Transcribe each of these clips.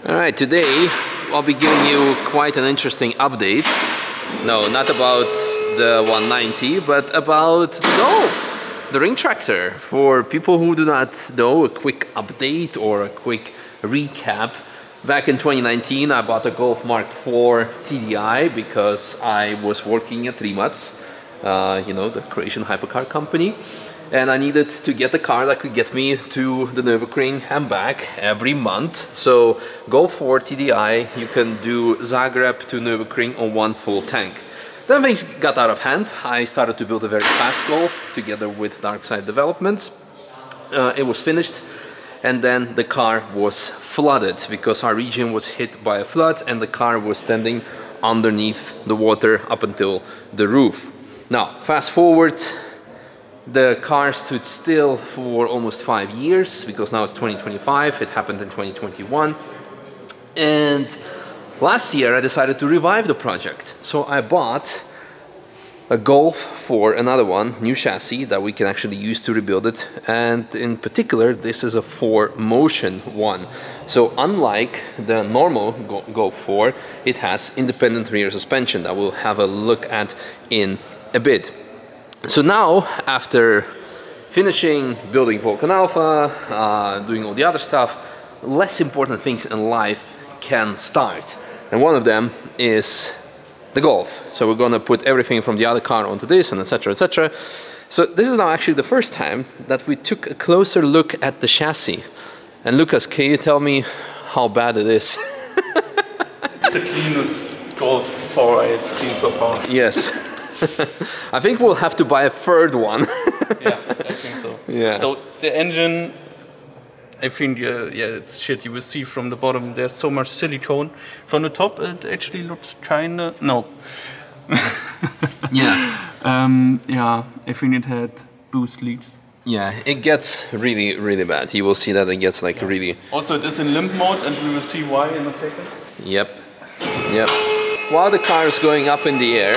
Alright, today I'll be giving you quite an interesting update. No, not about the 190, but about the Golf, the ring tractor. For people who do not know, a quick update or a quick recap. Back in 2019, I bought a Golf Mark IV TDI because I was working at Rimac, you know, the Croatian hypercar company. And I needed to get a car that could get me to the Nürburgring and back every month. So Golf 4 TDI, you can do Zagreb to Nürburgring on one full tank. Then things got out of hand. I started to build a very fast Golf together with Darkside Developments. It was finished, and then the car was flooded because our region was hit by a flood and the car was standing underneath the water up until the roof. Now, fast forward. The car stood still for almost 5 years because now it's 2025, it happened in 2021. And last year I decided to revive the project. So I bought a Golf for another one, new chassis that we can actually use to rebuild it. And in particular, this is a 4Motion one. So unlike the normal Golf 4, it has independent rear suspension that we'll have a look at in a bit. So now, after finishing building Vulcan Alpha, doing all the other stuff, less important things in life can start. And one of them is the Golf. So we're gonna put everything from the other car onto this and etc, etc. So this is now actually the first time that we took a closer look at the chassis. And Lucas, can you tell me how bad it is? It's the cleanest Golf 4 I've seen so far. Yes. I think we'll have to buy a third one. Yeah, I think so. Yeah. So the engine, I think, yeah, it's shit. You will see from the bottom, there's so much silicone. From the top, it actually looks kinda, no. Yeah. Yeah, I think it had boost leaks. Yeah, it gets really, really bad. You will see that it gets like really... Also, it is in limp mode, and we will see why in a second. Yep. Yep. While the car is going up in the air,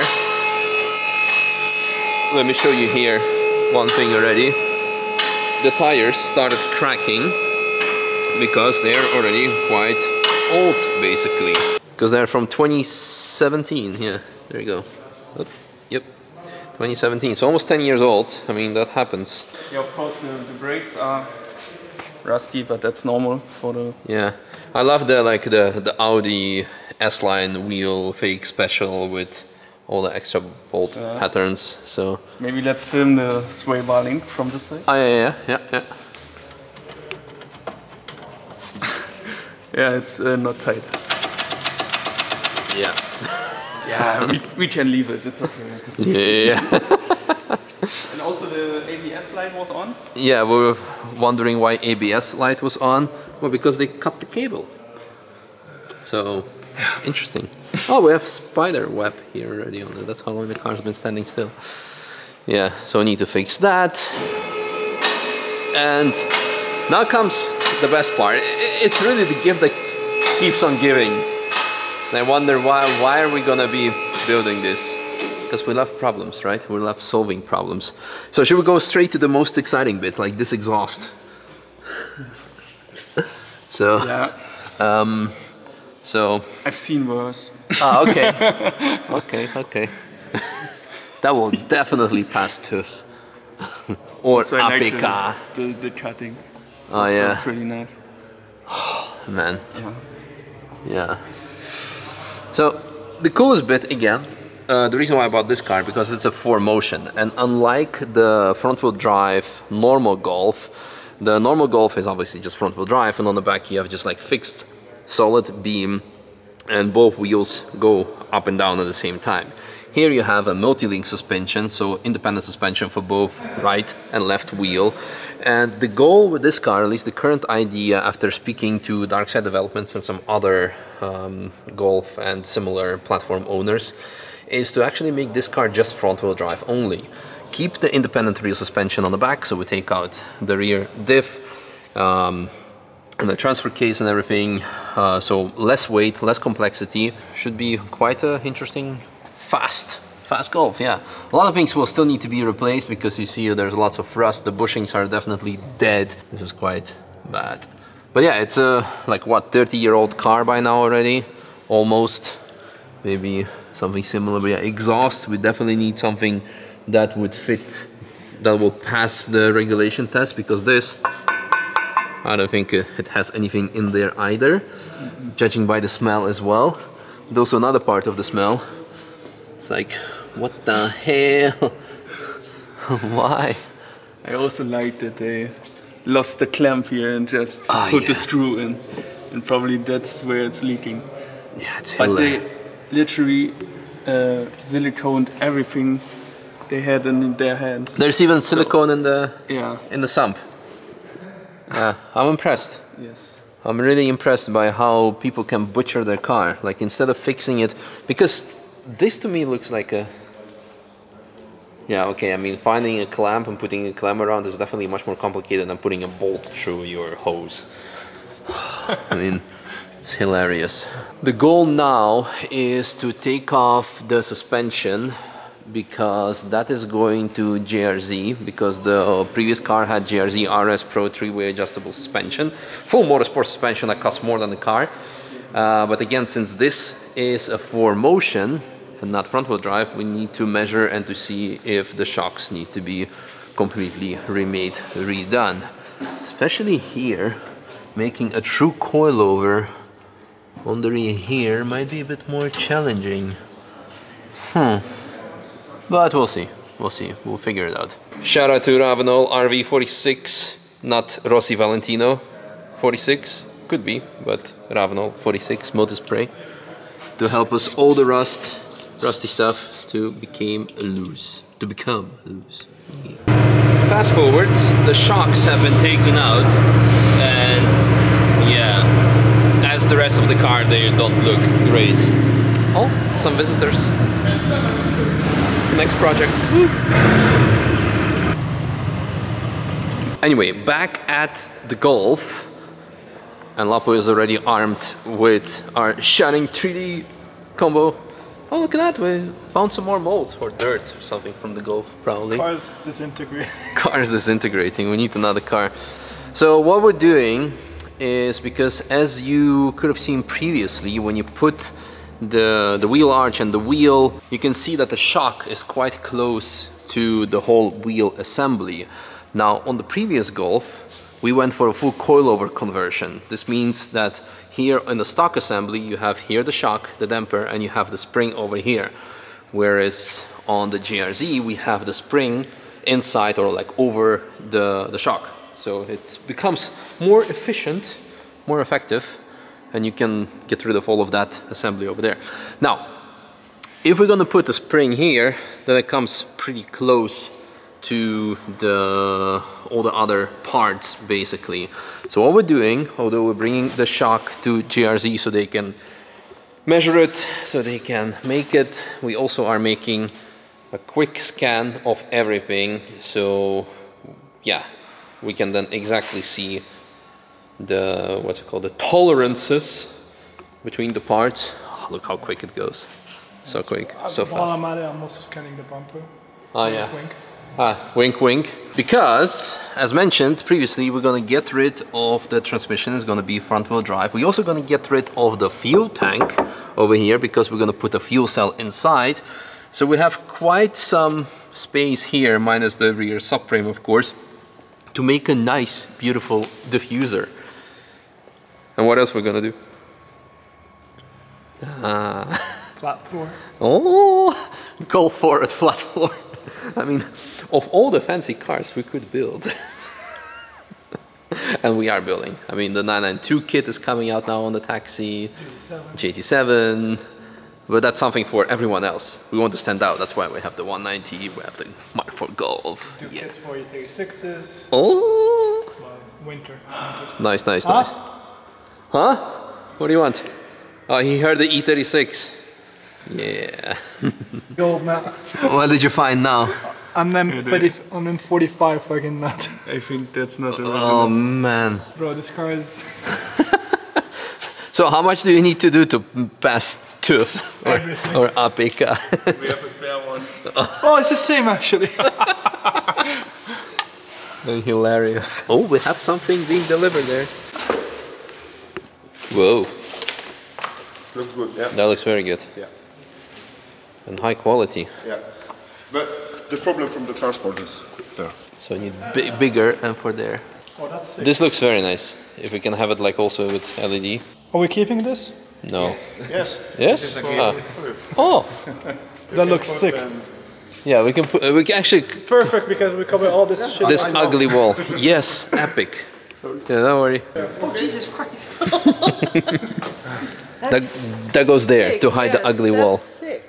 let me show you here one thing already. The tires started cracking because they're already quite old, basically. Because they're from 2017. Yeah, there you go. Oh, yep, 2017. So almost 10 years old. I mean, that happens. Yeah, of course, the brakes are rusty, but that's normal for the... Yeah, I love the Audi S-Line wheel fake special with all the extra bolt patterns, so... Maybe let's film the sway bar link from this side. Oh, yeah. Yeah, it's not tight. Yeah. Yeah, we can leave it, it's okay. Yeah. And also the ABS light was on? Yeah, we were wondering why ABS light was on. Well, because they cut the cable. So, interesting. Oh, we have spider web here already on it. That's how long the car's been standing still. Yeah, so we need to fix that. And now comes the best part. It's really the gift that keeps on giving. And I wonder why are we gonna be building this? Because we love problems, right? We love solving problems. So should we go straight to the most exciting bit, like this exhaust? So, yeah. So I've seen worse. Ah, okay. Okay. That will definitely pass tooth. Or so I APK. Like the cutting. Oh yeah. Pretty nice. Man. Yeah. Yeah. So the coolest bit again, the reason why I bought this car, because it's a 4Motion, and unlike the front-wheel drive normal Golf, the normal Golf is obviously just front-wheel drive, and on the back you have just like fixed solid beam, and both wheels go up and down at the same time. Here you have a multi-link suspension, so independent suspension for both right and left wheel. And the goal with this car, at least the current idea after speaking to Darkside Developments and some other Golf and similar platform owners, is to actually make this car just front-wheel drive only. Keep the independent rear suspension on the back, so we take out the rear diff, and the transfer case and everything, so less weight, less complexity. Should be quite an interesting, fast Golf, yeah. A lot of things will still need to be replaced because you see there's lots of rust. The bushings are definitely dead. This is quite bad. But yeah, it's a like what 30-year-old car by now already, almost. Maybe something similar. But yeah, exhaust. We definitely need something that would fit, that will pass the regulation test, because this, I don't think it has anything in there either, judging by the smell as well. But also another part of the smell. It's like, what the hell? Why? I also like that they lost the clamp here and just put the screw in, and probably that's where it's leaking. Yeah, it's but they literally siliconed everything they had in their hands. There's even silicone in the sump. I'm impressed. Yes. I'm really impressed by how people can butcher their car. Like, instead of fixing it, because this to me looks like a... Yeah, okay, I mean, finding a clamp and putting a clamp around is definitely much more complicated than putting a bolt through your hose. I mean, it's hilarious. The goal now is to take off the suspension, because that is going to JRZ, because the previous car had JRZ RS Pro 3-way adjustable suspension, full motorsport suspension that costs more than the car. But again, since this is a 4Motion and not front-wheel drive, we need to measure and to see if the shocks need to be completely remade, redone. Especially here, making a true coilover on the rear here might be a bit more challenging. But we'll see, we'll figure it out. Shout out to Ravenol RV46, not Rossi Valentino 46, could be, but Ravenol 46 motor spray to help us all the rusty stuff to become loose. Yeah. Fast forward, the shocks have been taken out, and yeah, as the rest of the car, they don't look great. Oh, some visitors. Next project. Woo. Anyway, back at the Golf, and Lapo is already armed with our shining 3D combo. Oh, look at that, we found some more mold or dirt or something from the Golf, probably. Car's disintegrating. Car's disintegrating, we need another car. So what we're doing is, because as you could have seen previously, when you put the wheel arch and the wheel, you can see that the shock is quite close to the whole wheel assembly. Now, on the previous Golf, we went for a full coilover conversion. This means that here in the stock assembly, you have here the shock, the damper, and you have the spring over here. Whereas on the GRZ, we have the spring inside or like over the shock. So it becomes more efficient, more effective, and you can get rid of all of that assembly over there. Now, if we're gonna put a spring here, then it comes pretty close to all the other parts, basically. So what we're doing, although we're bringing the shock to GRZ so they can measure it, so they can make it, we also are making a quick scan of everything. So yeah, we can then exactly see the, what's it called, the tolerances between the parts. Oh, look how quick it goes. So quick, so fast. While I'm at it, I'm also scanning the bumper. Oh yeah. Wink. Wink wink. Because, as mentioned previously, we're gonna get rid of the transmission. It's gonna be front wheel drive. We're also gonna get rid of the fuel tank over here, because we're gonna put a fuel cell inside. So we have quite some space here, minus the rear subframe of course, to make a nice, beautiful diffuser. And what else we're gonna do? Flat floor. Oh, go for it, flat floor. I mean, of all the fancy cars we could build, and we are building. I mean, the 992 kit is coming out now on the taxi, GT7, but that's something for everyone else. We want to stand out, that's why we have the 190, we have the Mark IV Golf. Two kits for your 36s. Oh! Well, winter. Nice, nice, nice. Huh? What do you want? Oh, he heard the E36. Yeah. Gold now. What did you find now? I'm in 45 fucking nut. I think that's not a Oh man. Bro, this car is... So how much do you need to do to pass TÜV or APK? We have a spare one. Oh, it's the same actually. Hilarious. Oh, we have something being delivered there. Whoa, Looks good, yeah. that looks very good. Yeah. And high quality. Yeah. But the problem from the transport is there. So you need bigger and for there. Oh, that's sick. This looks very nice. If we can have it like also with LED. Are we keeping this? No. Yes. Yes? Oh. That looks sick. Yeah, we can put. We can actually Perfect, because we cover all this shit. this ugly wall. Yes, epic. Yeah, don't worry. Oh, Jesus Christ. That goes there to hide the Yes, ugly that's wall. Sick.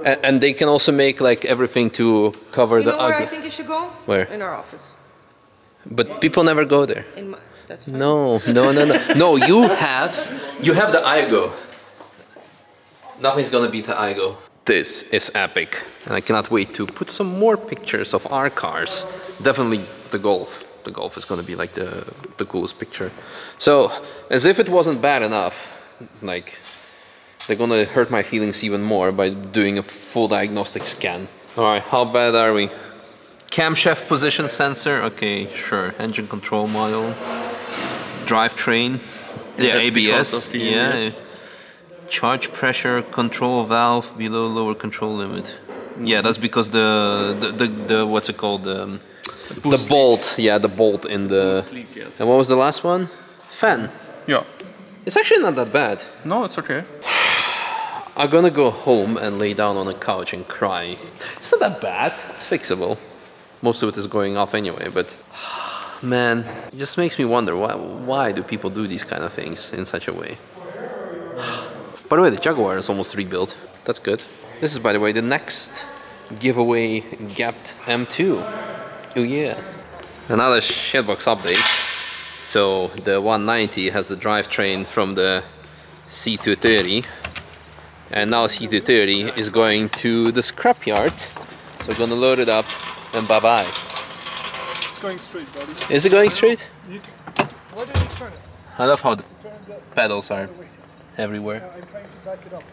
And they can also make like everything to cover You the know where I ugly. think you should go? Where? In our office. But people never go there. That's fine. No. No, you have the IGO. Nothing's gonna beat the IGO. This is epic, and I cannot wait to put some more pictures of our cars. Definitely the Golf. The Golf is gonna be like the coolest picture. So, as if it wasn't bad enough, like they're gonna hurt my feelings even more by doing a full diagnostic scan. All right, how bad are we? Camshaft position sensor, okay, sure. Engine control module, drivetrain, yeah, that's because ABS, of the yeah. ABS. Charge pressure control valve below lower control limit. Yeah, that's because the what's it called? The bolt, yeah, the bolt in the. Boost leak, yes. And what was the last one? Fan. Yeah. It's actually not that bad. No, it's okay. I'm gonna go home and lay down on a couch and cry. It's not that bad. It's fixable. Most of it is going off anyway, but man, it just makes me wonder why do people do these kind of things in such a way? By the way, the Jaguar is almost rebuilt. That's good. This is, by the way, the next giveaway gapped M2. Oh yeah. Another shitbox update. So the 190 has the drivetrain from the C230. And now C230 is going to the scrapyard. So we're gonna load it up and bye-bye. It's going straight, buddy. Is it going straight? Why did you turn it? I love how the pedals are everywhere. I'm trying to back it up.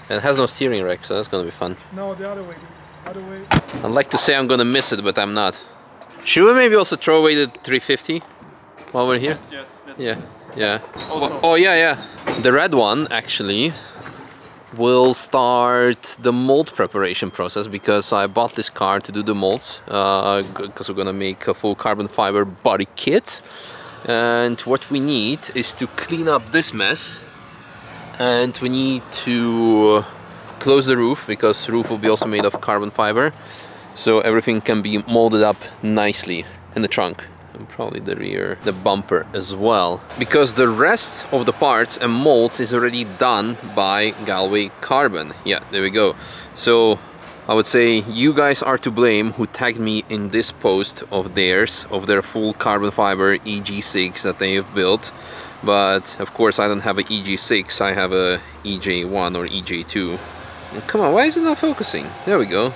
And it has no steering rack, so that's gonna be fun. No, the other way. The other way. I'd like to say I'm gonna miss it, but I'm not. Should we maybe also throw away the 350 while we're here? Yes. Yeah, yeah. Also- Oh yeah. The red one actually will start the mold preparation process because I bought this car to do the molds because we're gonna make a full carbon fiber body kit. And what we need is to clean up this mess, and we need to close the roof because the roof will be also made of carbon fiber, so everything can be molded up nicely in the trunk and probably the rear, the bumper as well, because the rest of the parts and molds is already done by Galway Carbon. Yeah, there we go. So I would say you guys are to blame who tagged me in this post of theirs, of their full carbon fiber EG6 that they have built. But of course I don't have an EG6, I have a EJ1 or EJ2. And come on, why is it not focusing? There we go.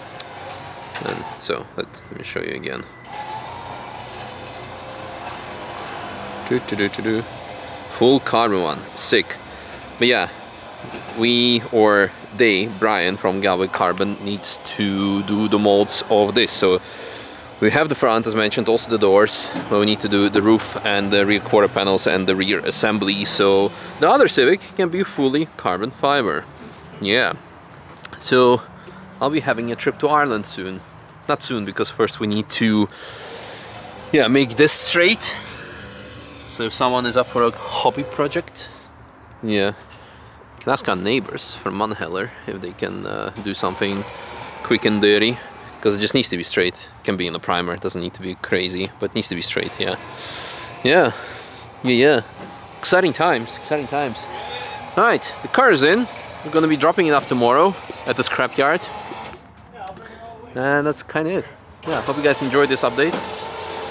And so let me show you again. Full carbon one, sick. But yeah, Brian from Galway Carbon needs to do the molds of this. So we have the front, as mentioned, also the doors, but we need to do the roof and the rear quarter panels and the rear assembly, so the other Civic can be fully carbon fiber. Yeah, so I'll be having a trip to Ireland soon. Not soon, because first we need to make this straight. So if someone is up for a hobby project, yeah, can ask our neighbors from Munheller if they can do something quick and dirty, because it just needs to be straight. It can be in the primer, it doesn't need to be crazy, but it needs to be straight. Yeah. Exciting times. All right, the car is in. We're gonna be dropping it off tomorrow at the scrapyard, and that's kind of it. Yeah, hope you guys enjoyed this update.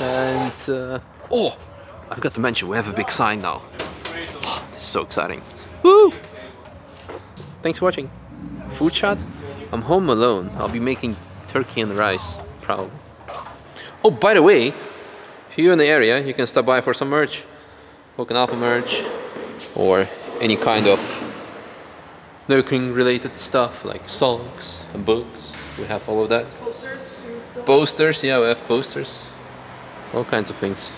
And oh, I forgot to mention, we have a big sign now. Oh, this is so exciting. Woo! Thanks for watching. Food shot? I'm home alone. I'll be making turkey and rice, probably. Oh, by the way, if you're in the area, you can stop by for some merch. Vulcan Alpha merch, or any kind of lurking related stuff like songs and books. We have all of that. Posters? Posters, yeah, we have posters. All kinds of things.